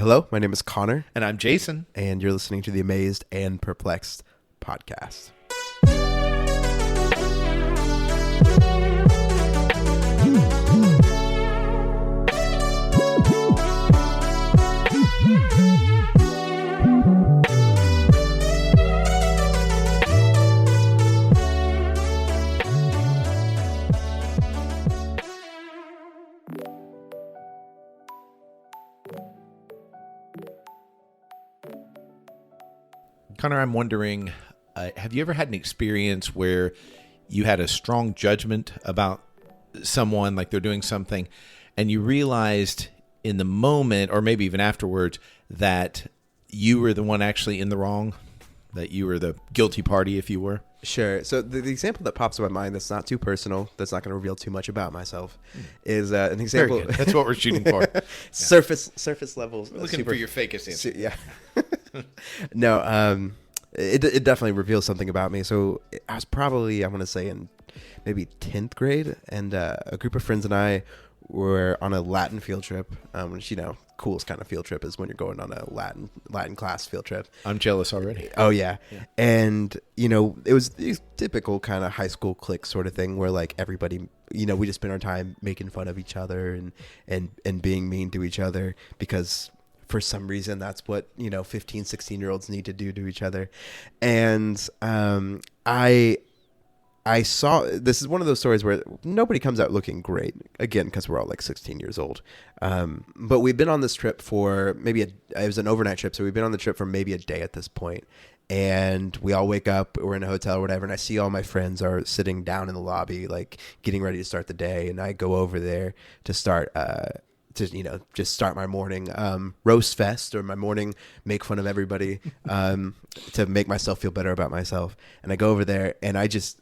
Hello, my name is Connor. And I'm Jason. And you're listening to the Amazed and Perplexed podcast. Connor, I'm wondering, have you ever had an experience where you had a strong judgment about someone, like they're doing something, and you realized in the moment, or maybe even afterwards, that you were the one actually in the wrong, that you were the guilty party, if you were? Sure. So the example that pops in my mind that's not too personal, that's not going to reveal too much about myself, is an example. Very good. That's what we're shooting for. Yeah. Surface levels. We're looking for your fakest answer. Yeah. No, it definitely reveals something about me. So I was probably, I want to say, in maybe 10th grade, and a group of friends and I were on a Latin field trip, which, coolest kind of field trip is when you're going on a Latin class field trip. I'm jealous already. Oh, yeah. And, it was these typical kind of high school clique sort of thing where, like, everybody, we just spend our time making fun of each other and being mean to each other because for some reason that's what 15, 16-year-olds need to do to each other. And I saw, this is one of those stories where nobody comes out looking great, again, because we're all like 16 years old. But we've been on this trip for it was an overnight trip, so we've been on the trip for maybe a day at this point. And we all wake up, we're in a hotel or whatever, and I see all my friends are sitting down in the lobby, like getting ready to start the day. And I go over there to start, just start my morning roast fest, or my morning make fun of everybody to make myself feel better about myself. And I go over there and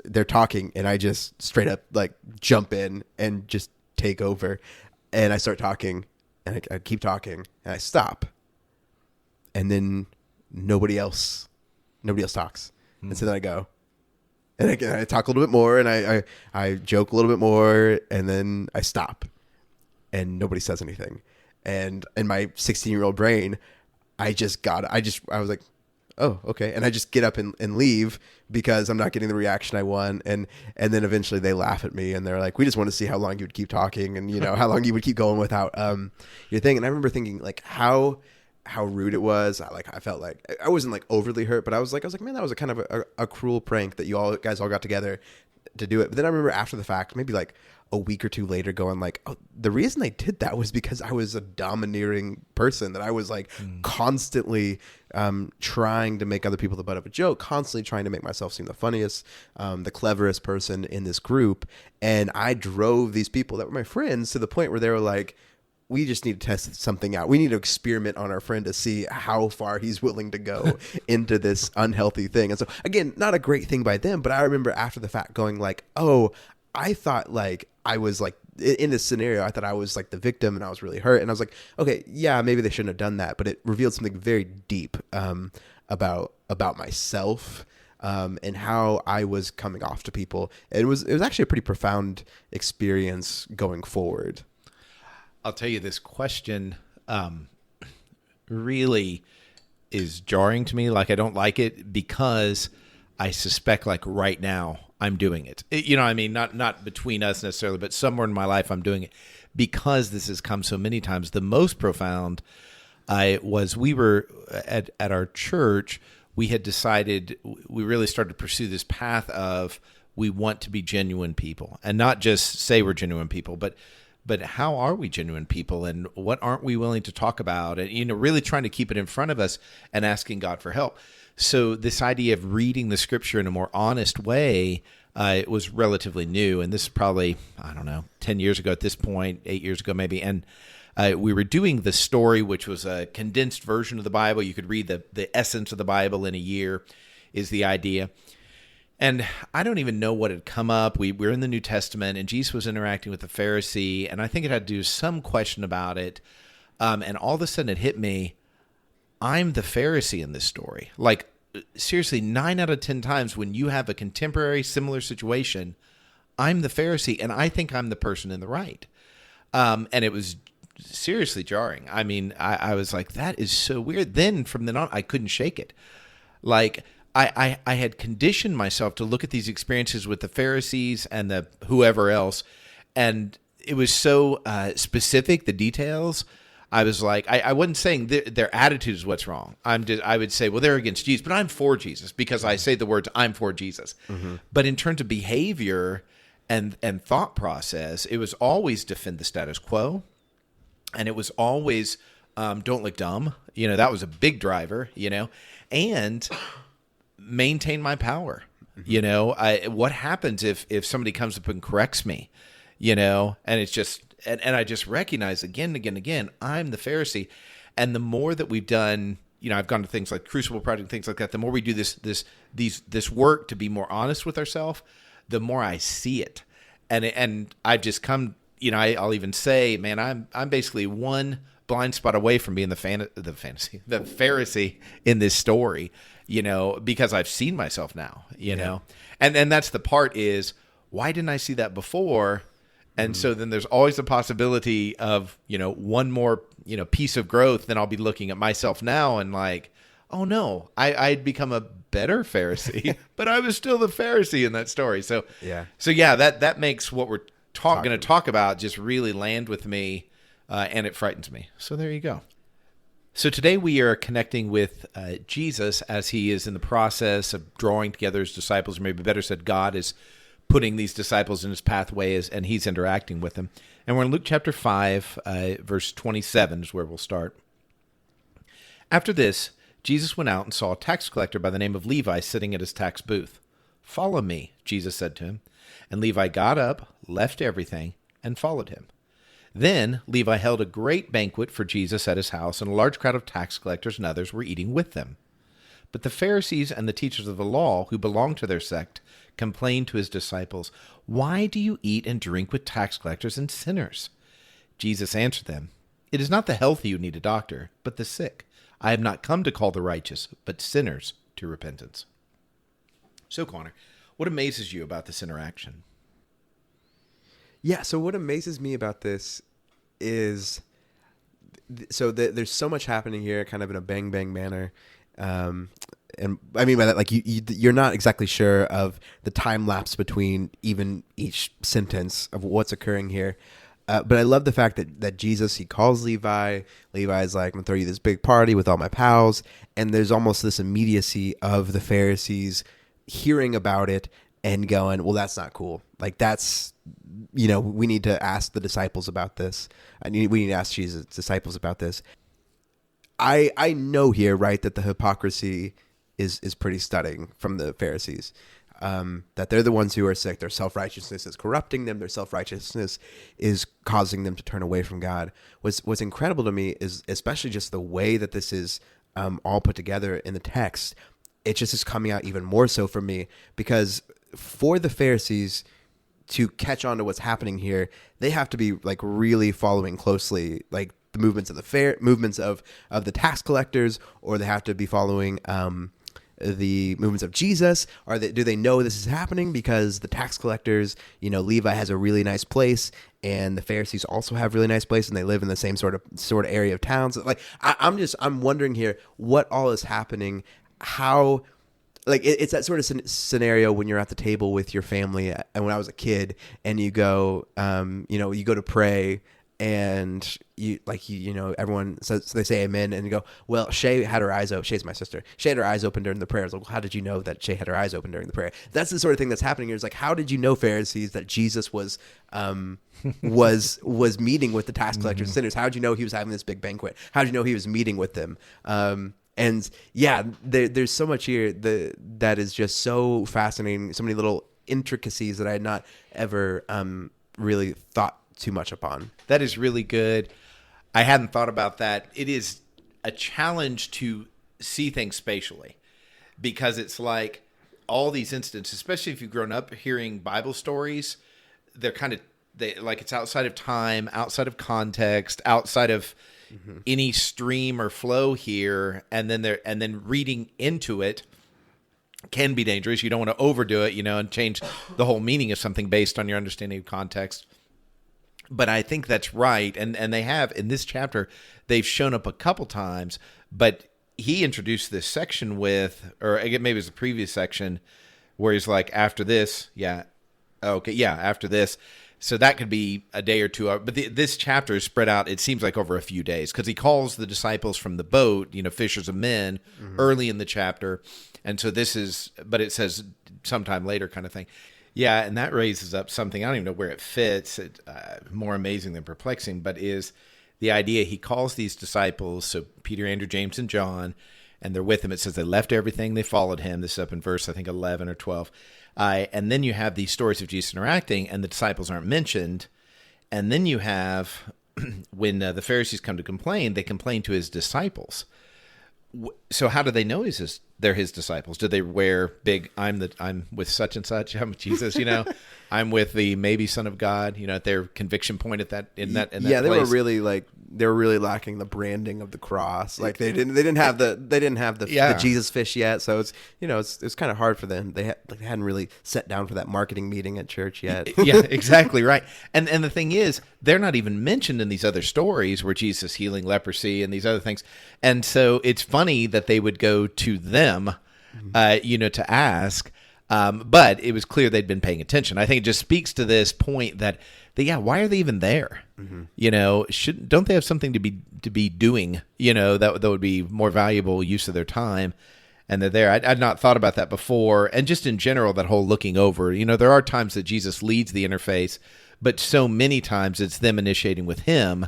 they're talking, and I just straight up like jump in and just take over. And I start talking, and I keep talking, and I stop. And then nobody else talks. And so then I go. And again, I talk a little bit more, and I joke a little bit more, and then I stop. And nobody says anything. And in my 16-year-old brain, I was like, oh, okay. And I just get up and leave because I'm not getting the reaction I want. And then eventually they laugh at me, and they're like, we just want to see how long you would keep talking, and how long you would keep going without your thing. And I remember thinking like how rude it was. I felt like I wasn't like overly hurt, but I was like, man, that was a kind of a cruel prank that you guys all got together to do it. But then I remember after the fact, maybe like a week or two later, going like, oh, the reason I did that was because I was a domineering person, that I was like constantly trying to make other people the butt of a joke, constantly trying to make myself seem the funniest, the cleverest person in this group. And I drove these people that were my friends to the point where they were like, we just need to test something out. We need to experiment on our friend to see how far he's willing to go into this unhealthy thing. And so, again, not a great thing by them, but I remember after the fact going like, oh, I thought like I was like, in this scenario, I thought I was like the victim and I was really hurt. And I was like, okay, yeah, maybe they shouldn't have done that. But it revealed something very deep about myself and how I was coming off to people. It was actually a pretty profound experience going forward. I'll tell you, this question really is jarring to me. Like, I don't like it because I suspect like right now I'm doing it. Not between us necessarily, but somewhere in my life I'm doing it because this has come so many times. The most profound we were at our church. We had decided, we really started to pursue this path of we want to be genuine people, and not just say we're genuine people, but how are we genuine people, and what aren't we willing to talk about? And, really trying to keep it in front of us and asking God for help. So this idea of reading the scripture in a more honest way it was relatively new. And this is probably, 10 years ago at this point, 8 years ago maybe. And we were doing the story, which was a condensed version of the Bible. You could read the essence of the Bible in a year is the idea. And I don't even know what had come up. We were in the New Testament, and Jesus was interacting with the Pharisee, and I think it had to do with some question about it. And all of a sudden it hit me, I'm the Pharisee in this story. Like, seriously, 9 out of 10 times when you have a contemporary similar situation, I'm the Pharisee, and I think I'm the person in the right. And it was seriously jarring. I mean, I was like, that is so weird. Then from then on, I couldn't shake it. Like I had conditioned myself to look at these experiences with the Pharisees and the whoever else, and it was so specific, the details. I was like, I wasn't saying their attitude is what's wrong. I would say, well, they're against Jesus, but I'm for Jesus because I say the words, I'm for Jesus. Mm-hmm. But in terms of behavior and thought process, it was always defend the status quo. And it was always, don't look dumb. That was a big driver, and maintain my power. Mm-hmm. What happens if somebody comes up and corrects me, and it's just, and I just recognize again and again and again, I'm the Pharisee. And the more that we've done, I've gone to things like Crucible Project, things like that. The more we do this work to be more honest with ourselves, the more I see it. And I've just come, I'll even say, man, I'm basically one blind spot away from being the Pharisee in this story, because I've seen myself now, know, and that's the part is, why didn't I see that before? And so then there's always a possibility of, one more, piece of growth. Then I'll be looking at myself now and like, oh no, I'd become a better Pharisee, but I was still the Pharisee in that story. So that makes what we're going to talk about just really land with me, and it frightens me. So there you go. So today we are connecting with Jesus as he is in the process of drawing together his disciples, or maybe better said, God is putting these disciples in his pathways and he's interacting with them. And we're in Luke chapter 5, verse 27 is where we'll start. After this, Jesus went out and saw a tax collector by the name of Levi sitting at his tax booth. "Follow me," Jesus said to him. And Levi got up, left everything, and followed him. Then Levi held a great banquet for Jesus at his house, and a large crowd of tax collectors and others were eating with them. But the Pharisees and the teachers of the law, who belonged to their sect, complained to his disciples, "Why do you eat and drink with tax collectors and sinners?" Jesus answered them, "It is not the healthy who need a doctor, but the sick. I have not come to call the righteous, but sinners to repentance." So, Connor, what amazes you about this interaction? Yeah, so what amazes me about this is, there's so much happening here, kind of in a bang manner. And I mean by that, like you're not exactly sure of the time lapse between even each sentence of what's occurring here. But I love the fact that Jesus, he calls Levi. Levi's like, "I'm going to throw you this big party with all my pals." And there's almost this immediacy of the Pharisees hearing about it and going, "Well, that's not cool. Like that's, we need to ask the disciples about this. We need to ask Jesus' disciples about this." I know here, right, that the hypocrisy is pretty stunning from the Pharisees. That they're the ones who are sick. Their self-righteousness is corrupting them. Their self-righteousness is causing them to turn away from God. What's incredible to me is especially just the way that this is all put together in the text. It just is coming out even more so for me, because for the Pharisees to catch on to what's happening here, they have to be like really following closely, like the movements of the tax collectors, or they have to be following the movements of Jesus. Do they know this is happening because the tax collectors, Levi has a really nice place, and the Pharisees also have really nice place, and they live in the same sort of area of town. So like, I'm wondering here what all is happening. How, like, it's that sort of scenario when you're at the table with your family, and when I was a kid, and you go, you go to pray, and everyone says, so they say amen, and you go, "Well, Shay had her eyes open." Shay's my sister. Shay had her eyes open during the prayer. It's like, well, how did you know that Shay had her eyes open during the prayer? That's the sort of thing that's happening here. It's like, how did you know, Pharisees, that Jesus was meeting with the tax collectors and sinners? How did you know he was having this big banquet? How did you know he was meeting with them? And yeah, there's so much here that is just so fascinating. So many little intricacies that I had not ever really thought too much upon. That is really good. I hadn't thought about that. It is a challenge to see things spatially, because it's like all these instances, especially if you've grown up hearing Bible stories, they're it's outside of time, outside of context, outside of any stream or flow here, and then reading into it can be dangerous. You don't want to overdo it, and change the whole meaning of something based on your understanding of context. But I think that's right. And they have, in this chapter, they've shown up a couple times, but he introduced this section with, or again, maybe it was the previous section, where he's like, after this, after this. So that could be a day or two. But this chapter is spread out, it seems like, over a few days, because he calls the disciples from the boat, fishers of men, early in the chapter. And so but it says sometime later kind of thing. Yeah, and that raises up something, I don't even know where it fits, more amazing than perplexing, but is the idea he calls these disciples, so Peter, Andrew, James, and John, and they're with him. It says they left everything, they followed him. This is up in verse, I think, 11 or 12. And then you have these stories of Jesus interacting, and the disciples aren't mentioned. And then you have, when the Pharisees come to complain, they complain to his disciples. So how do they know they're his disciples? Do they wear big, I'm with such and such, I'm with Jesus, I'm with the maybe Son of God, at their conviction point in that yeah, they place. were really lacking the branding of the cross. Like they didn't have the Jesus fish yet. So it's kind of hard for them. They hadn't really sat down for that marketing meeting at church yet. Yeah, exactly right. And the thing is, they're not even mentioned in these other stories where Jesus healing leprosy and these other things. And so it's funny that they would go to them, to ask. But it was clear they'd been paying attention. I think it just speaks to this point that why are they even there? Don't they have something to be doing? That would be more valuable use of their time. And they're there. I'd not thought about that before. And just in general, that whole looking over. There are times that Jesus leads the interface, but so many times it's them initiating with him.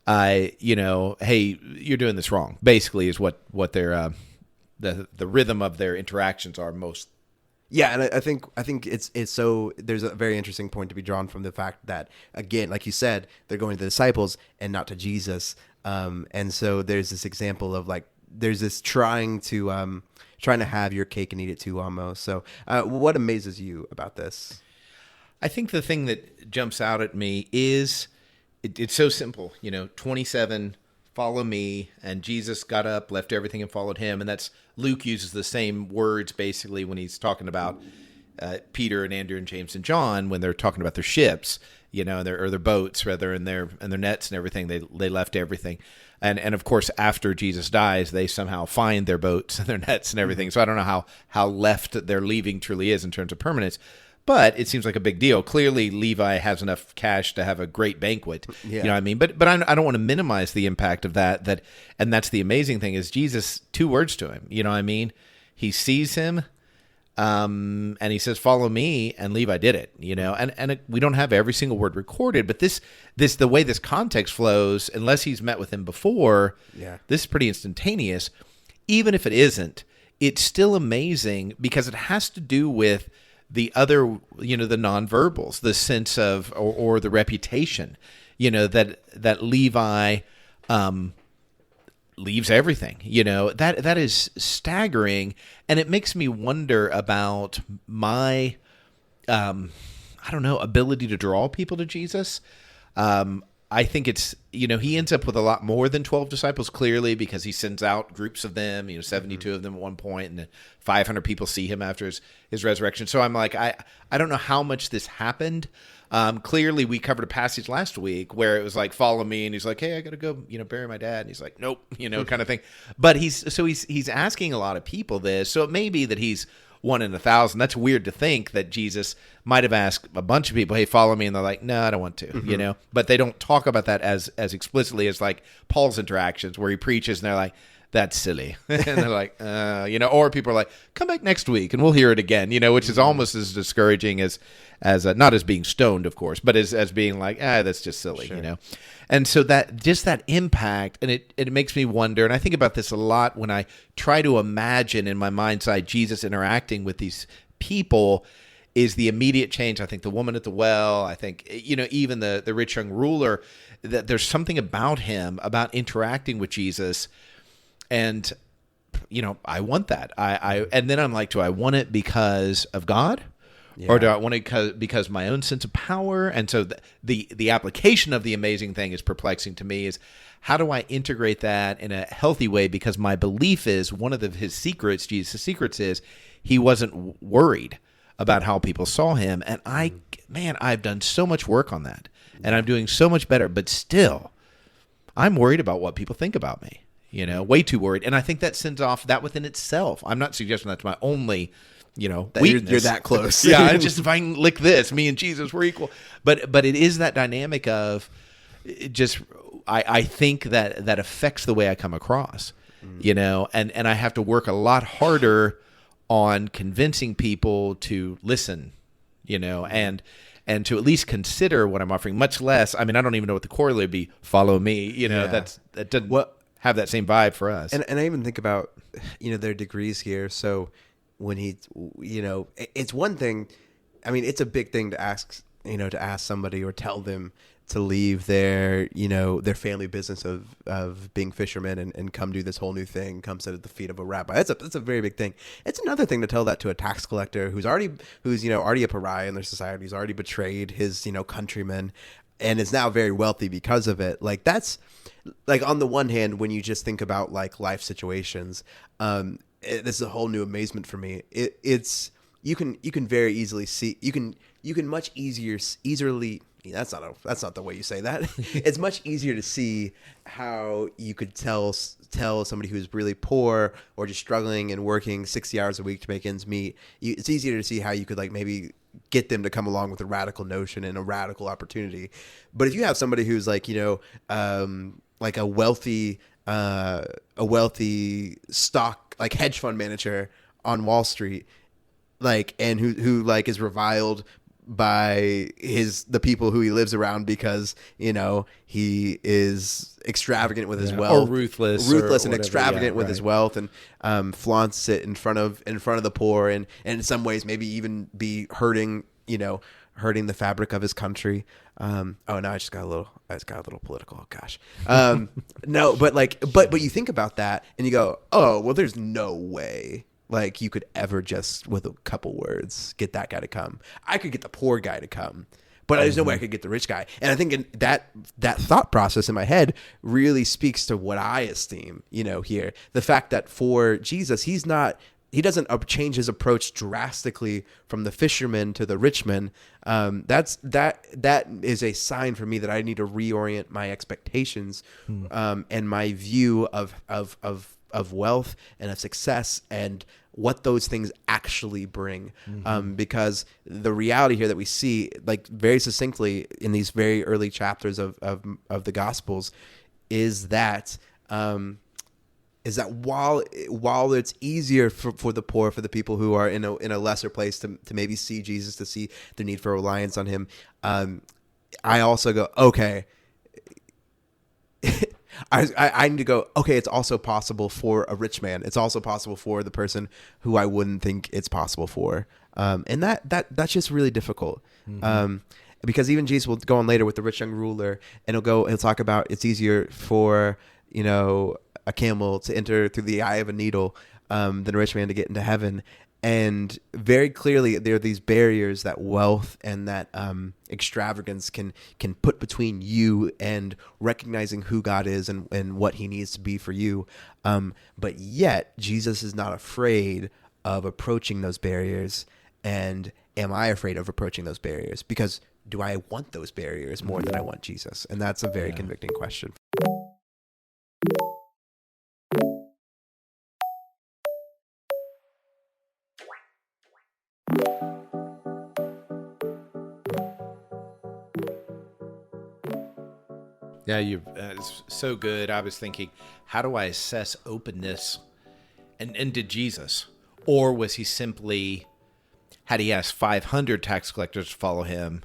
Hey, you're doing this wrong. Basically, is what their the rhythm of their interactions are most. Yeah, and I think it's so there's a very interesting point to be drawn from the fact that, again, like you said, they're going to the disciples and not to Jesus, and so there's this example of there's this trying to have your cake and eat it too, almost. So what amazes you about this? I think the thing that jumps out at me is it's so simple. 27. Follow me, and Jesus got up, left everything, and followed him. And that's Luke uses the same words basically when he's talking about Peter and Andrew and James and John when they're talking about their ships, or their boats rather, and their nets and everything. They left everything, and of course after Jesus dies, they somehow find their boats and their nets and everything. So I don't know how left their leaving truly is in terms of permanence. But it seems like a big deal. Clearly, Levi has enough cash to have a great banquet. Yeah. You know what I mean? But I don't want to minimize the impact of that. And that's the amazing thing is Jesus, 2 words to him. You know what I mean? He sees him, and he says, "Follow me." And Levi did it. And we don't have every single word recorded, but this the way this context flows, unless he's met with him before, this is pretty instantaneous. Even if it isn't, it's still amazing because it has to do with the other, the nonverbals, the sense of, or the reputation, that Levi leaves everything, that is staggering. And it makes me wonder about my, ability to draw people to Jesus. I think it's, he ends up with a lot more than 12 disciples, clearly, because he sends out groups of them, 72 of them at one point, and then 500 people see him after his resurrection. So I'm like, I don't know how much this happened. Clearly, we covered a passage last week where it was like, follow me, and he's like, hey, I got to go, bury my dad. And he's like, nope, kind of thing. But he's asking a lot of people this. So it may be that he's 1 in 1,000. That's weird to think that Jesus might have asked a bunch of people, hey, follow me. And they're like, no, I don't want to, but they don't talk about that as explicitly as like Paul's interactions where he preaches and they're like, that's silly. And they're like, or people are like, come back next week and we'll hear it again, which is almost as discouraging as not as being stoned, of course, but as being like, that's just silly, Sure. And so that impact, and it makes me wonder, and I think about this a lot when I try to imagine in my mind's eye Jesus interacting with these people, is the immediate change. I think the woman at the well, I think, even the rich young ruler, that there's something about him, about interacting with Jesus. And, I want that. And then I'm like, do I want it because of God? Yeah. Or do I want it because my own sense of power? And so the application of the amazing thing is perplexing to me is how do I integrate that in a healthy way? Because my belief is one of his secrets, Jesus' secrets, is he wasn't worried about how people saw him. And I've done so much work on that. and I'm doing so much better. But still, I'm worried about what people think about me. Way too worried. And I think that sends off that within itself. I'm not suggesting that's my only, weakness. You're that close. Yeah, if I can lick this, me and Jesus, we're equal. But it is that dynamic of just, I think that affects the way I come across, and I have to work a lot harder on convincing people to listen, and to at least consider what I'm offering, much less, I don't even know what the corollary would be, follow me, that doesn't have that same vibe for us. And I even think about, their degrees here. So when it's one thing, it's a big thing to ask somebody or tell them to leave their family business of being fishermen and come do this whole new thing, come sit at the feet of a rabbi. That's a very big thing. It's another thing to tell that to a tax collector who's already a pariah in their society, who's already betrayed his, countrymen and is now very wealthy because of it. Like, that's like, on the one hand, when you just think about like life situations, this is a whole new amazement for me. It's you can very easily see, you can much easily. That's not the way you say that. It's much easier to see how you could tell somebody who's really poor or just struggling and working 60 hours a week to make ends meet. It's easier to see how you could like maybe get them to come along with a radical notion and a radical opportunity. But if you have somebody who's like, like a wealthy stock, like hedge fund manager on Wall Street, like, and who like is reviled by the people who he lives around because he is extravagant with his wealth, or ruthless and extravagant with his wealth, and flaunts it in front of the poor, and in some ways maybe even be hurting the fabric of his country. Now I just got a little political. Oh gosh. No, but you think about that and you go, oh well, there's no way like you could ever just with a couple words get that guy to come. I could get the poor guy to come, but there's no way I could get the rich guy. And I think that thought process in my head really speaks to what I esteem, here. The fact that for Jesus, he doesn't change his approach drastically from the fisherman to the rich man. That is a sign for me that I need to reorient my expectations, and my view of wealth and of success and what those things actually bring. Because the reality here that we see, like very succinctly in these very early chapters of the Gospels, is that while it's easier for the poor, for the people who are in a lesser place to maybe see Jesus, to see the need for reliance on him, I also go, okay, I need to go, okay, it's also possible for a rich man. It's also possible for the person who I wouldn't think it's possible for. And that's just really difficult. Because even Jesus will go on later with the rich young ruler, and he'll talk about it's easier for, a camel to enter through the eye of a needle than a rich man to get into heaven. And very clearly, there are these barriers that wealth and that extravagance can put between you and recognizing who God is and what he needs to be for you. But yet, Jesus is not afraid of approaching those barriers. And am I afraid of approaching those barriers? Because do I want those barriers more than I want Jesus? And that's a very convicting question. Yeah, it's so good. I was thinking, how do I assess openness? And did Jesus? Or was he simply, had he asked 500 tax collectors to follow him,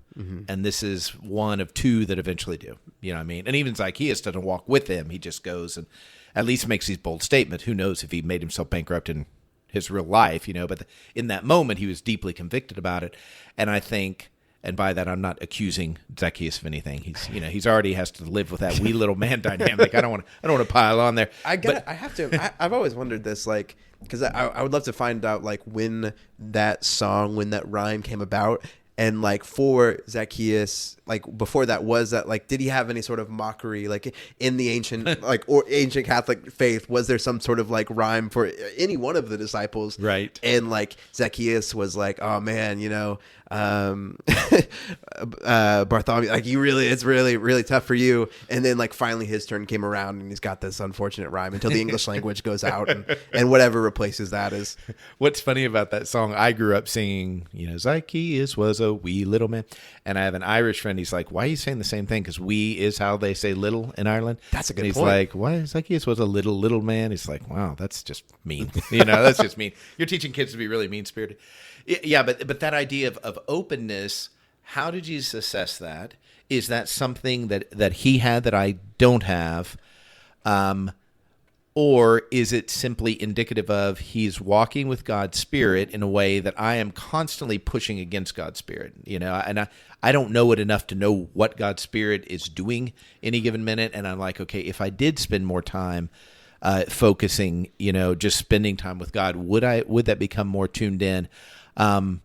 and this is one of two that eventually do? You know what I mean? And even Zacchaeus doesn't walk with him. He just goes and at least makes these bold statements. Who knows if he made himself bankrupt in his real life, but in that moment, he was deeply convicted about it. And I think... And by that, I'm not accusing Zacchaeus of anything. He's already has to live with that wee little man dynamic. I don't want to pile on there. I've always wondered this, because I would love to find out when that rhyme came about. And like for Zacchaeus, like before that, was that like, did he have any sort of mockery like in the ancient like or ancient Catholic faith? Was there some sort of like rhyme for any one of the disciples? Right. And like Zacchaeus was like, oh man, Bartholomew, like it's really tough for you. And then like finally his turn came around and he's got this unfortunate rhyme until the English language goes out and whatever replaces that is. What's funny about that song, I grew up singing, Zacchaeus was a wee little man. And I have an Irish friend, he's like, why are you saying the same thing? Because wee is how they say little in Ireland. That's a good point. He's point. like, why Zacchaeus was a little man? He's like, wow, that's just mean. That's just mean. You're teaching kids to be really mean-spirited. Yeah, but that idea of openness, how did Jesus assess that? Is that something that he had that I don't have? Or is it simply indicative of he's walking with God's Spirit in a way that I am constantly pushing against God's Spirit? And I don't know it enough to know what God's Spirit is doing any given minute. And I'm like, okay, if I did spend more time focusing, just spending time with God, would that become more tuned in? So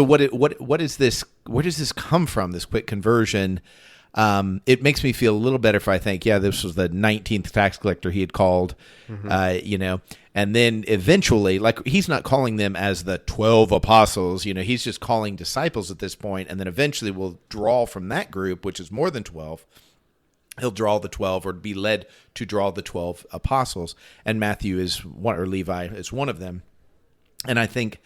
what is this? Where does this come from? This quick conversion? It makes me feel a little better if I think, this was the 19th tax collector he had called, and then eventually, like, he's not calling them as the 12 apostles, he's just calling disciples at this point, and then eventually will draw from that group, which is more than 12. He'll draw the 12 or be led to draw the 12 apostles, and Matthew is one, or Levi is one of them. And I think,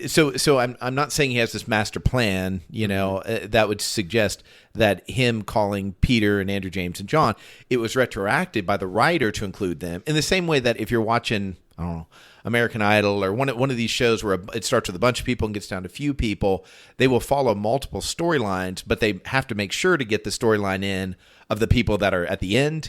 so I'm not saying he has this master plan, that would suggest that him calling Peter and Andrew, James, and John, it was retroactive by the writer to include them in the same way that if you're watching, I don't know, American Idol or one of these shows where it starts with a bunch of people and gets down to few people, they will follow multiple storylines, but they have to make sure to get the storyline in of the people that are at the end,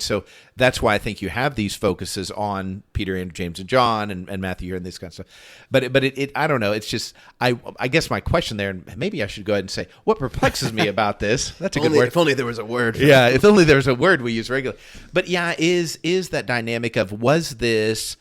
So that's why I think you have these focuses on Peter, Andrew, James, and John, and Matthew and this kind of stuff. But it I don't know. It's just I guess my question there, and maybe I should go ahead and say what perplexes me about this. That's a good word. If only there was a word. Yeah, if only there was a word we use regularly. But yeah, is that dynamic of, was this,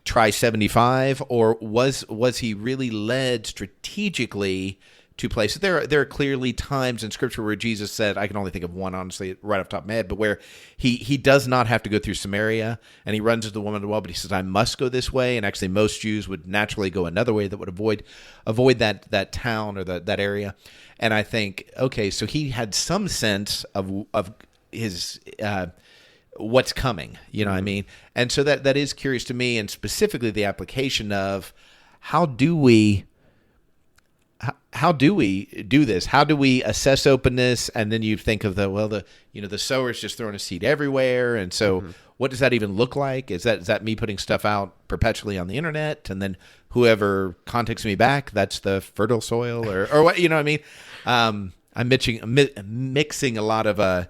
try 75, or was he really led strategically to places? There are clearly times in Scripture where Jesus said, I can only think of one, honestly, right off the top of my head, but where he does not have to go through Samaria, and he runs into the woman at the well, but he says, I must go this way. And actually, most Jews would naturally go another way that would avoid that town or that area. And I think, okay, so he had some sense of his what's coming, what I mean? And so that is curious to me, and specifically the application of how do we do this? How do we assess openness? And then you think of the sower's just throwing a seed everywhere. And so what does that even look like? Is that me putting stuff out perpetually on the internet? And then whoever contacts me back, that's the fertile soil or what, what I mean? I'm mixing a lot of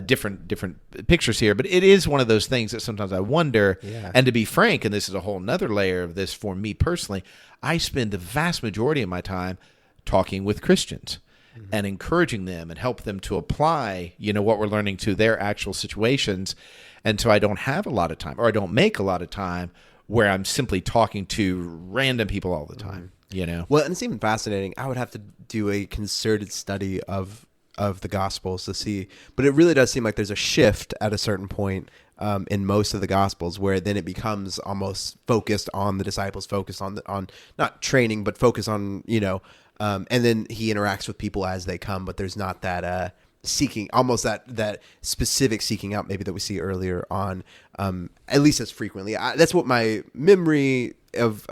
different pictures here, but it is one of those things that sometimes I wonder. Yeah. And to be frank, and this is a whole nother layer of this for me personally, I spend the vast majority of my time talking with Christians and encouraging them and help them to apply, what we're learning to their actual situations. And so I don't have a lot of time, or I don't make a lot of time where I'm simply talking to random people all the time, Well, and it's even fascinating. I would have to do a concerted study of the Gospels to see, but it really does seem like there's a shift at a certain point in most of the Gospels where then it becomes almost focused on the disciples, focused on not training, but focus on, and then he interacts with people as they come, but there's not that seeking, almost that specific seeking out maybe that we see earlier on, at least as frequently. That's what my memory of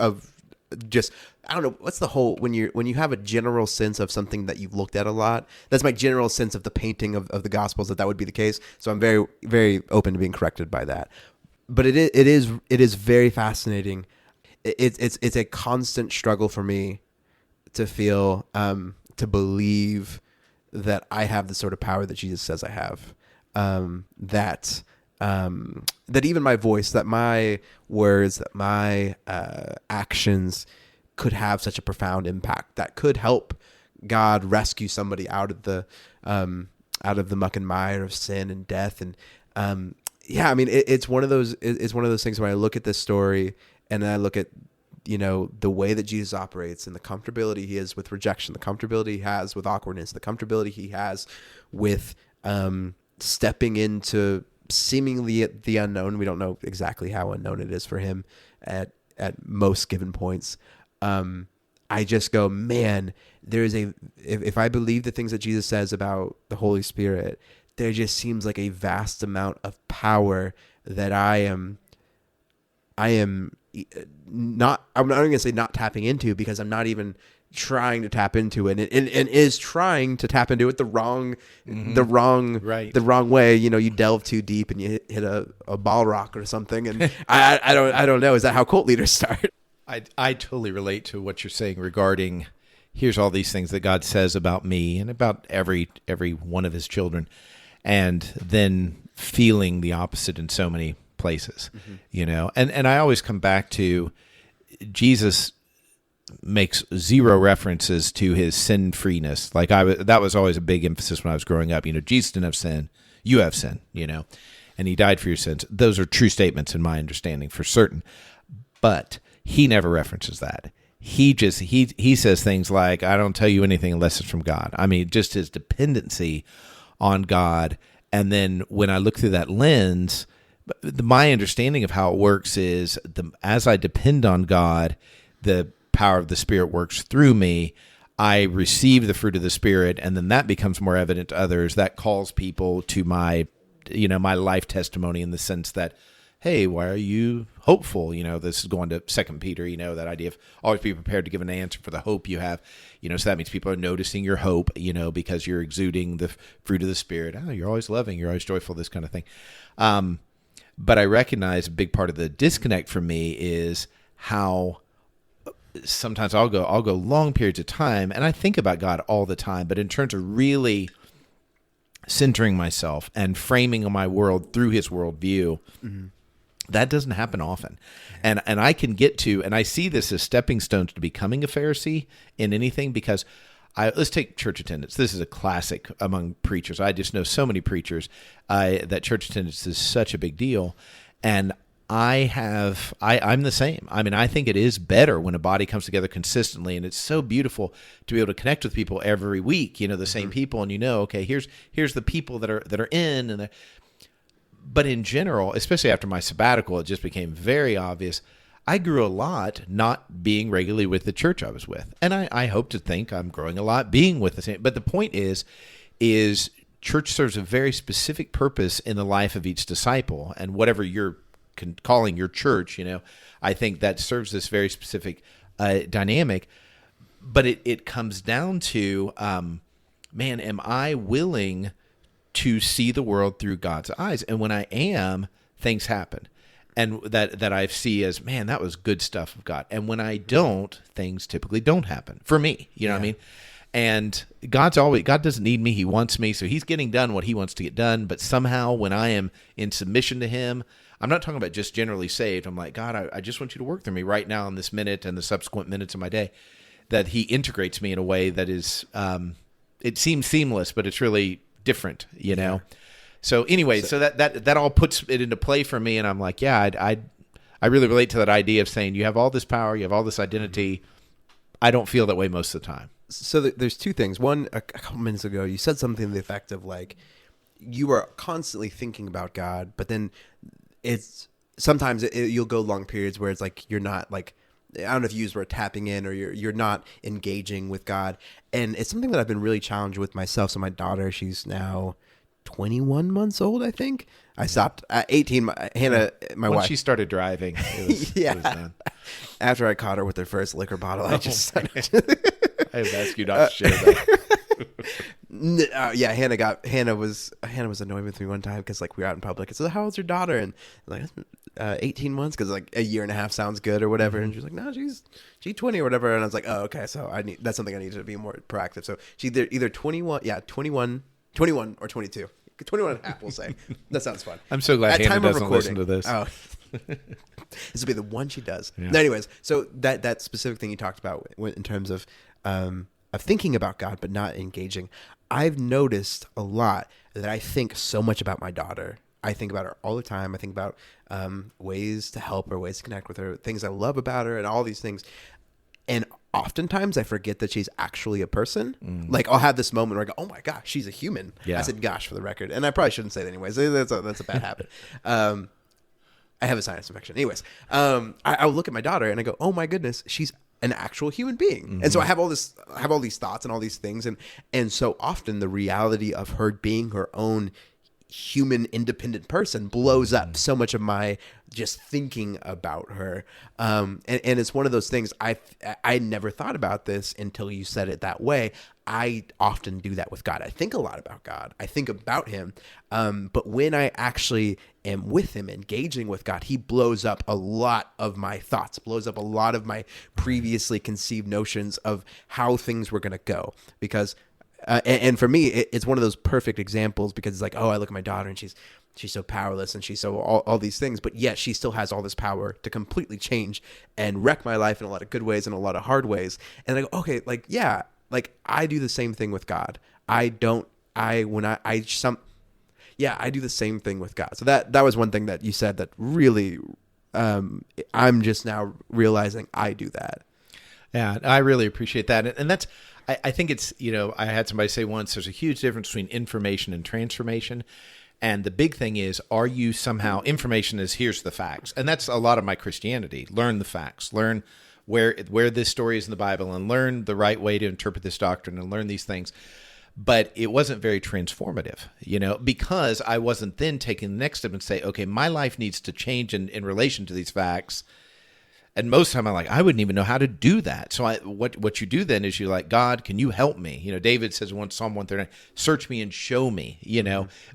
just, I don't know, what's the whole, when you have a general sense of something that you've looked at a lot, that's my general sense of the painting of the Gospels, that would be the case. So I'm very, very open to being corrected by that. But it is very fascinating. It's a constant struggle for me to feel, to believe that I have the sort of power that Jesus says I have, that even my voice, that my words, that my actions could have such a profound impact, that could help God rescue somebody out of the muck and mire of sin and death. And it's one of those things where I look at this story and I look at the way that Jesus operates and the comfortability he is with rejection, the comfortability he has with awkwardness, the comfortability he has with stepping into seemingly the unknown. We don't know exactly how unknown it is for him at most given points. I just go, man, if I believe the things that Jesus says about the Holy Spirit, there just seems like a vast amount of power that I'm not going to say not tapping into, because I'm not even trying to tap into it, and is trying to tap into it the wrong way. You delve too deep and you hit a ball rock or something. And I don't know. Is that how cult leaders start? I totally relate to what you're saying regarding, here's all these things that God says about me and about every one of his children, and then feeling the opposite in so many places, and I always come back to Jesus makes zero references to his sin freeness. Like that was always a big emphasis when I was growing up. Jesus didn't have sin. You have sin, and he died for your sins. Those are true statements in my understanding for certain, but he never references that. He says things like, I don't tell you anything unless it's from God. I mean, just his dependency on God. And then when I look through that lens, my understanding of how it works is as I depend on God, the power of the Spirit works through me. I receive the fruit of the Spirit, and then that becomes more evident to others. That calls people to my life testimony, in the sense that, hey, why are you hopeful? This is going to 2 Peter, that idea of always be prepared to give an answer for the hope you have. So that means people are noticing your hope, because you're exuding the fruit of the Spirit. Oh, you're always loving, you're always joyful, this kind of thing. But I recognize a big part of the disconnect for me is how sometimes I'll go long periods of time and I think about God all the time, but in terms of really centering myself and framing my world through his worldview, that doesn't happen often. And I can get to, and I see this as stepping stones to becoming a Pharisee in anything, because let's take church attendance. This is a classic among preachers. I just know so many preachers that church attendance is such a big deal. And I'm the same. I mean, I think it is better when a body comes together consistently, and it's so beautiful to be able to connect with people every week, the same people, and okay, here's the people that are in, but in general, especially after my sabbatical, it just became very obvious. I grew a lot not being regularly with the church I was with. And I hope to think I'm growing a lot being with the same. But the point is church serves a very specific purpose in the life of each disciple. And whatever you're calling your church, I think that serves this very specific dynamic. But it comes down to, am I willing to see the world through God's eyes? And when I am, things happen. And that I see as, man, that was good stuff of God. And when I don't, things typically don't happen for me. You know what I mean? And God doesn't need me. He wants me. So he's getting done what he wants to get done. But somehow when I am in submission to him, I'm not talking about just generally saved. I'm like, God, I just want you to work through me right now in this minute and the subsequent minutes of my day, that he integrates me in a way that is, it seems seamless, but it's really different, So anyway, so that all puts it into play for me, and I'm like, I really relate to that idea of saying you have all this power, you have all this identity. I don't feel that way most of the time. So there's two things. One, a couple minutes ago, you said something to the effect of like, you are constantly thinking about God, but then sometimes you'll go long periods where it's like you're not like, I don't know if you use the word tapping in, or you're not engaging with God. And it's something that I've been really challenged with myself. So my daughter, she's now 21 months old, I think. I stopped at 18. Hannah, my wife, she started driving, it was done. After I caught her with her first liquor bottle, I just I have asked you not to share that. Hannah was annoyed with me one time because like we were out in public. I said, "How old's your daughter?" And like 18 months, because like a year and a half sounds good or whatever. And she's like, "No, she's 20 or whatever." And I was like, "Oh, okay." So that's something I need to be more proactive. So she's either 21 or 22. 21 and a half, we'll say. That sounds fun. I'm so glad Hannah doesn't listen to this. Oh. This will be the one she does. Yeah. Anyways, so that specific thing you talked about in terms of thinking about God but not engaging, I've noticed a lot that I think so much about my daughter I think about her all the time. I think about ways to help her, ways to connect with her, things I love about her, and all these things. And oftentimes I forget that she's actually a person. Like I'll have this moment where I go, oh my gosh, she's a human. Yeah. I said gosh for the record. And I probably shouldn't say that anyways. That's a bad habit. I have a sinus infection. Anyways, I'll look at my daughter and I go, oh my goodness, she's an actual human being. And so I have all these thoughts and all these things. And so often the reality of her being her own human independent person blows up so much of my just thinking about her. And it's one of those things I never thought about this until you said it that way. I often do that with God. I think a lot about God. I think about him. But when I actually am with him, engaging with God, he blows up a lot of my thoughts, blows up a lot of my previously conceived notions of how things were going to go. Because and for me, it's one of those perfect examples because it's like, oh, I look at my daughter and she's so powerless and she's so all these things, but yet she still has all this power to completely change and wreck my life in a lot of good ways and a lot of hard ways. And I go, okay, like, yeah, like I do the same thing with God. I do the same thing with God. So that was one thing that you said that really, I'm just now realizing I do that. Yeah, I really appreciate that. And that's, I think it's, I had somebody say once, there's a huge difference between information and transformation. And the big thing is, are you somehow, information is here's the facts. And that's a lot of my Christianity. Learn the facts. Learn where this story is in the Bible and learn the right way to interpret this doctrine and learn these things. But it wasn't very transformative, because I wasn't then taking the next step and say, okay, my life needs to change in relation to these facts. And most of the time I'm like, I wouldn't even know how to do that. So what you do then is you're like, God, can you help me? David says in Psalm 139, search me and show me,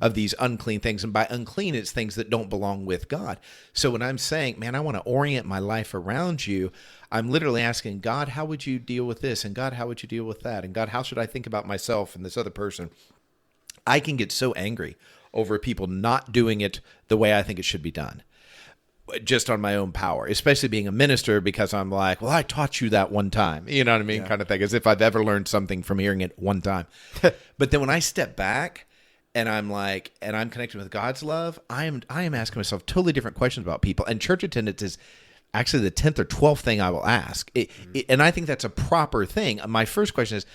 of these unclean things. And by unclean, it's things that don't belong with God. So when I'm saying, man, I want to orient my life around you, I'm literally asking, God, how would you deal with this? And God, how would you deal with that? And God, how should I think about myself and this other person? I can get so angry over people not doing it the way I think it should be done, just on my own power, especially being a minister, because I'm like, well, I taught you that one time, you know what I mean? Yeah. Kind of thing, as if I've ever learned something from hearing it one time. But then when I step back and I'm like, and I'm connected with God's love, I am asking myself totally different questions about people. And church attendance is actually the 10th or 12th thing I will ask. And I think that's a proper thing. My first question is,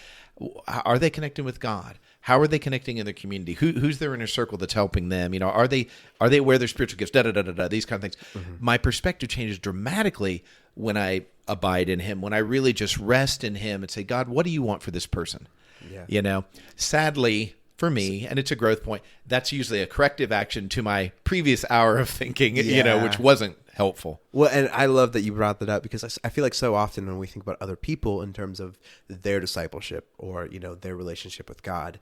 are they connecting with God? How are they connecting in their community? Who's their inner circle that's helping them? Are they aware of their spiritual gifts? These kind of things. Mm-hmm. My perspective changes dramatically when I abide in him, when I really just rest in him and say, God, what do you want for this person? Yeah. Sadly for me, and it's a growth point, that's usually a corrective action to my previous hour of thinking, which wasn't helpful. Well, and I love that you brought that up because I feel like so often when we think about other people in terms of their discipleship or, their relationship with God,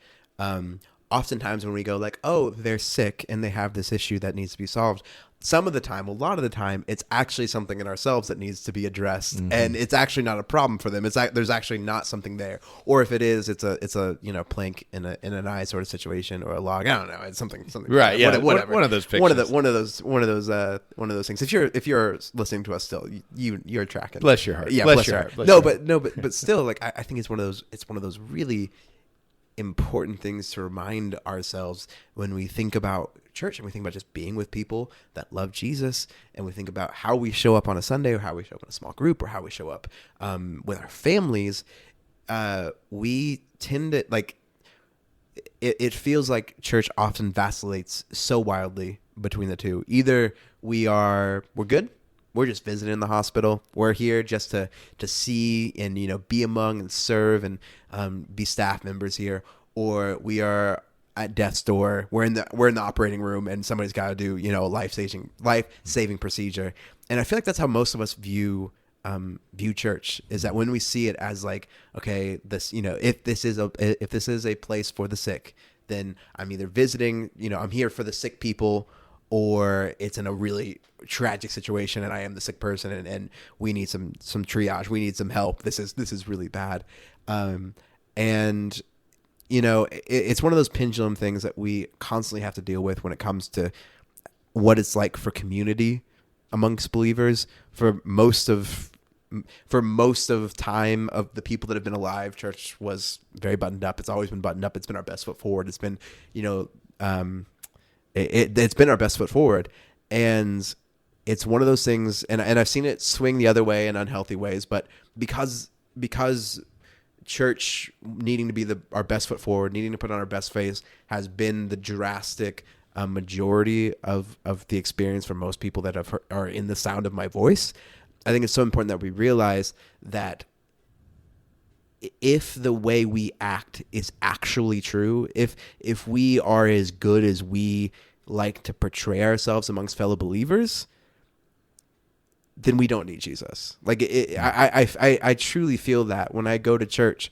oftentimes when we go like, oh, they're sick and they have this issue that needs to be solved, a lot of the time, it's actually something in ourselves that needs to be addressed, mm-hmm. and it's actually not a problem for them. There's actually not something there, or if it is, it's a plank in an eye sort of situation, or a log. I don't know. It's something. Right. Yeah. Whatever. One of those pictures. One of those things. If you're listening to us still, you're tracking. Bless your heart. Yeah. Bless your heart. But still, like I think it's one of those really important things to remind ourselves when we think about church and we think about just being with people that love Jesus, and we think about how we show up on a Sunday, or how we show up in a small group, or how we show up with our families. We tend to it feels like church often vacillates so wildly between the two. Either we're good, we're just visiting in the hospital, we're here just to see and be among and serve and be staff members here, or we are at death's door. We're in the operating room, and somebody's got to do a life-saving procedure. And I feel like that's how most of us view church, is that when we see it as like, okay, this if this is a place for the sick, then I'm either visiting, I'm here for the sick people, or it's in a really tragic situation and I am the sick person, and we need some triage, we need some help. This is really bad. And it's one of those pendulum things that we constantly have to deal with when it comes to what it's like for community amongst believers. For most of time of the people that have been alive, church was very buttoned up. It's always been buttoned up. It's been our best foot forward. It's been, It's been our best foot forward. And it's one of those things, and I've seen it swing the other way in unhealthy ways, but because church needing to be our best foot forward, needing to put on our best face has been the drastic majority of the experience for most people that are in the sound of my voice. I think it's so important that we realize that if the way we act is actually true, if we are as good as we like to portray ourselves amongst fellow believers, then we don't need Jesus. Like I truly feel that when I go to church,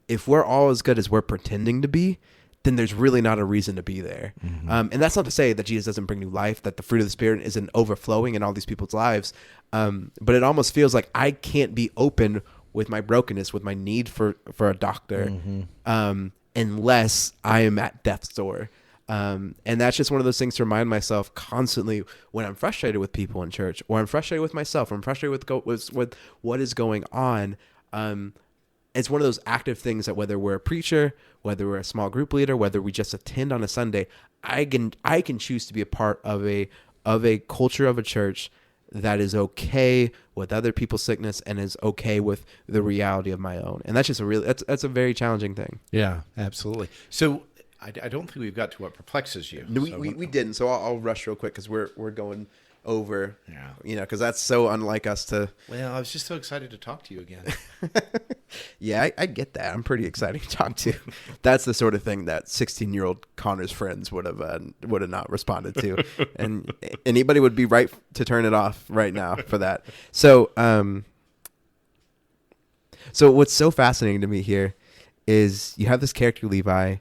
if we're all as good as we're pretending to be, then there's really not a reason to be there. Mm-hmm. And that's not to say that Jesus doesn't bring new life, that the fruit of the Spirit isn't overflowing in all these people's lives. But it almost feels like I can't be open with my brokenness, with my need for a doctor, unless I am at death's door. And that's just one of those things to remind myself constantly when I'm frustrated with people in church, or I'm frustrated with myself, or I'm frustrated with what is going on. It's one of those active things that whether we're a preacher, whether we're a small group leader, whether we just attend on a Sunday, I can choose to be a part of a culture of a church that is okay with other people's sickness and is okay with the reality of my own. And that's just that's a very challenging thing. Yeah, absolutely. So I don't think we've got to what perplexes you. No, we didn't. So I'll rush real quick because we're going over. Yeah, because that's so unlike us to. Well, I was just so excited to talk to you again. Yeah, I get that. I'm pretty excited to talk to. That's the sort of thing that 16-year-old Connor's friends would have not responded to, and anybody would be right to turn it off right now for that. So what's so fascinating to me here is you have this character Levi,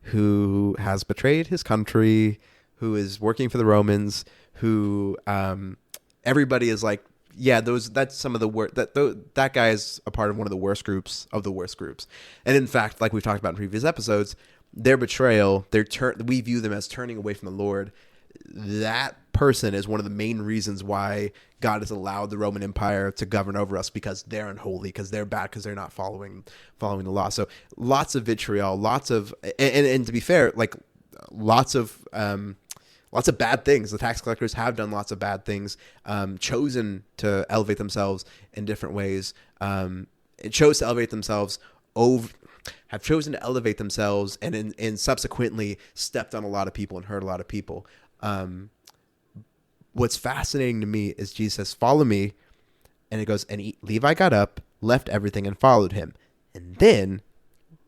who has betrayed his country, who is working for the Romans, who everybody is like, yeah, that's some of the worst. That guy is a part of one of the worst groups of the worst groups. And in fact, like we've talked about in previous episodes, their betrayal, we view them as turning away from the Lord. That person is one of the main reasons why God has allowed the Roman Empire to govern over us, because they're unholy, because they're bad, because they're not following the law. So lots of vitriol, lots of, and to be fair, like lots of bad things. The tax collectors have done lots of bad things, chosen to elevate themselves in different ways. Have chosen to elevate themselves, and subsequently stepped on a lot of people and hurt a lot of people. What's fascinating to me is Jesus says, "Follow me," and it goes, and Levi got up, left everything, and followed him. And then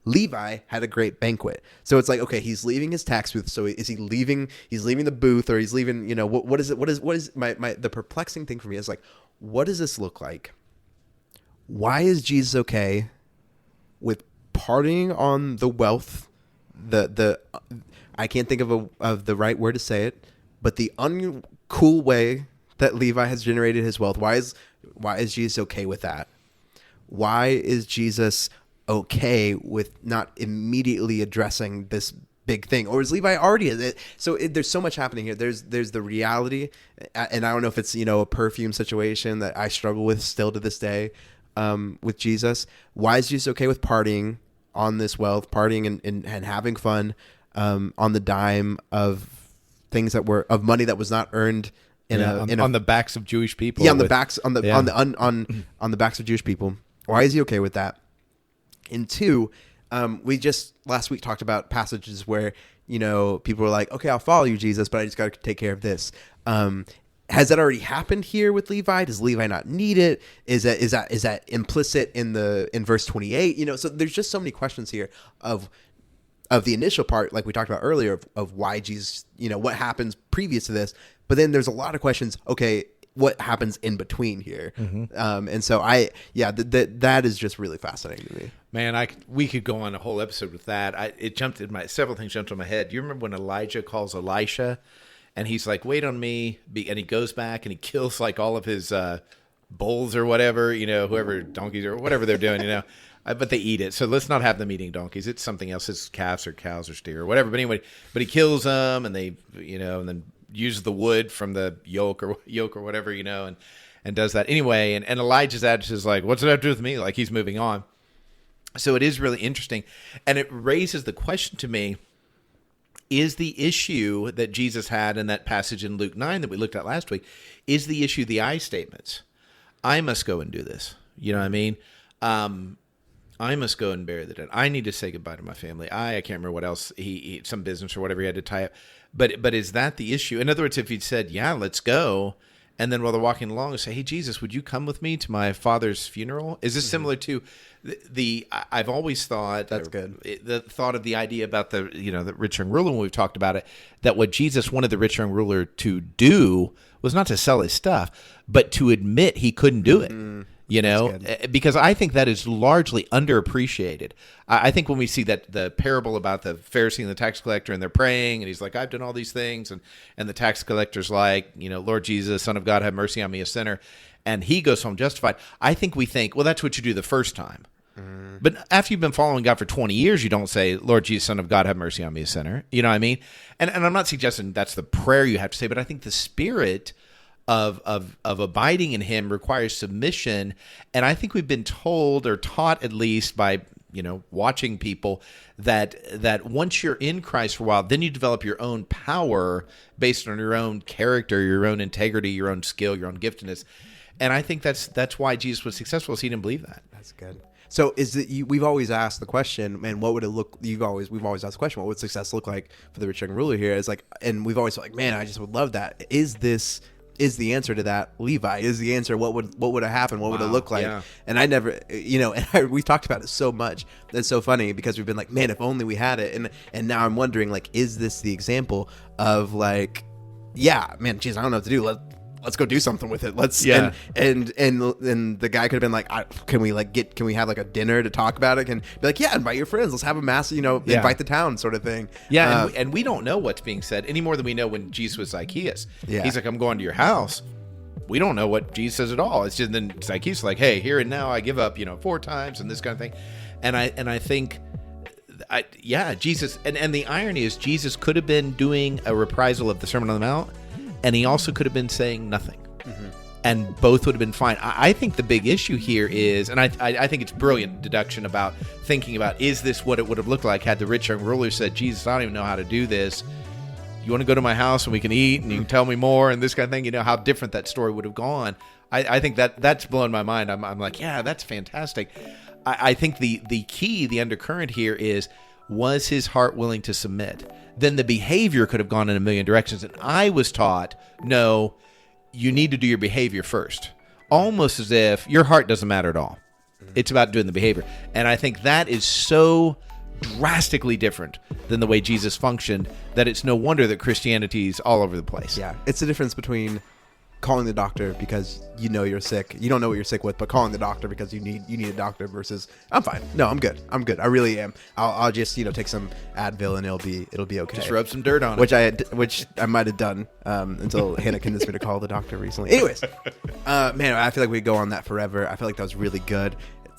Levi had a great banquet. So it's like, okay, he's leaving his tax booth. So is he leaving? He's leaving the booth, or he's leaving. What is it? What is the perplexing thing for me is like, what does this look like? Why is Jesus okay with partying on the wealth? I can't think of the right word to say it, but the uncool way that Levi has generated his wealth. Why is Jesus okay with that? Why is Jesus okay with not immediately addressing this big thing? Or is Levi already? So there's so much happening here. There's the reality, and I don't know if it's a perfume situation that I struggle with still to this day with Jesus. Why is Jesus okay with partying on this wealth, partying and having fun on the dime of things that were of money that was not earned on the backs of Jewish people? Yeah, on the backs on the backs of Jewish people. Why is he okay with that? And two, we just last week talked about passages where people were like, "Okay, I'll follow you, Jesus, but I just got to take care of this." Has that already happened here with Levi? Does Levi not need it? Is that implicit in verse 28? So there's just so many questions here of the initial part, like we talked about earlier, of why Jesus, what happens previous to this. But then there's a lot of questions. Okay, what happens in between here? Mm-hmm. And so that is just really fascinating to me. Man, we could go on a whole episode with that. Several things jumped in my head. Do you remember when Elijah calls Elisha, and he's like, "Wait on me," and he goes back and he kills like all of his bulls or whatever, whoever, donkeys or whatever they're doing, but they eat it. So let's not have them eating donkeys. It's something else. It's calves or cows or steer or whatever. But anyway, he kills them, and they, and then uses the wood from the yoke or whatever, and does that anyway. And Elijah's attitude is like, "What's it have to do with me?" Like he's moving on. So it is really interesting, and it raises the question to me is the issue that Jesus had in that passage in Luke 9 that we looked at last week, is the issue the I statements. I must go and do this. You know what I mean? I must go and bury the dead. I need to say goodbye to my family. I can't remember what else, he some business or whatever he had to tie up. But is that the issue? In other words, if he'd said, yeah, let's go, and then while they're walking along, say, hey, Jesus, would you come with me to my father's funeral? Is this similar to I've always thought That's good. The thought of the idea about the rich young ruler when we've talked about it, that what Jesus wanted the rich young ruler to do was not to sell his stuff, but to admit he couldn't do it. Because I think that is largely underappreciated. I think when we see that the parable about the Pharisee and the tax collector, and they're praying, and he's like, I've done all these things, and the tax collector's like, Lord Jesus, Son of God, have mercy on me, a sinner, and he goes home justified. I think we think, well, that's what you do the first time. But after you've been following God for 20 years, you don't say, Lord Jesus, Son of God, have mercy on me, a sinner. You know what I mean? And I'm not suggesting that's the prayer you have to say, but I think the spirit of abiding in him requires submission. And I think we've been told, or taught at least by watching people, that once you're in Christ for a while, then you develop your own power based on your own character, your own integrity, your own skill, your own giftedness. And I think that's why Jesus was successful, is he didn't believe that. That's good. So we've always asked the question, man, what would it look? We've always asked the question, what would success look like for the rich young ruler here? It's like, and we've always felt like, man, I just would love that. Is the answer to that Levi? Is the answer what would have happened? What would it look like? Yeah. And I never, we've talked about it so much. It's so funny because we've been like, man, if only we had it. And now I'm wondering, like, is this the example of like, yeah, man, geez, I don't know what to do. Let's go do something with it. Let's and the guy could have been like, can we have like a dinner to talk about it? Can be like, yeah, invite your friends. Let's have a massive, invite the town sort of thing. Yeah, and we don't know what's being said any more than we know when Jesus was Zacchaeus. Yeah. He's like, I'm going to your house. We don't know what Jesus says at all. It's just then Zacchaeus is like, hey, here and now I give up, 4 times and this kind of thing. And I think, Jesus, and the irony is Jesus could have been doing a reprisal of the Sermon on the Mount, and he also could have been saying nothing. Mm-hmm. And both would have been fine. I think the big issue here is, and I think it's brilliant deduction about thinking about, is this what it would have looked like had the rich young ruler said, Jesus, I don't even know how to do this. You want to go to my house and we can eat and you can tell me more and this kind of thing, how different that story would have gone. I think that's blown my mind. I'm like, yeah, that's fantastic. I think the key, the undercurrent here is, was his heart willing to submit? Then the behavior could have gone in a million directions. And I was taught, no, you need to do your behavior first. Almost as if your heart doesn't matter at all. It's about doing the behavior. And I think that is so drastically different than the way Jesus functioned that it's no wonder that Christianity is all over the place. Yeah, it's the difference between calling the doctor because you're sick. You don't know what you're sick with, but calling the doctor because you need a doctor versus I'm fine. No, I'm good. I really am. I'll just take some Advil and it'll be okay. Just rub some dirt on it. Which I might have done until Hannah convinced me to call the doctor recently. Anyways, man, I feel like we could go on that forever. I feel like that was really good.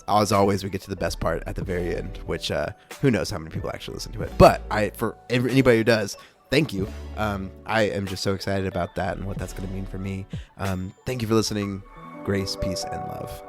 As always, we get to the best part at the very end, which who knows how many people actually listen to it. But for anybody who does, thank you. I am just so excited about that and what that's going to mean for me. Thank you for listening. Grace, peace, and love.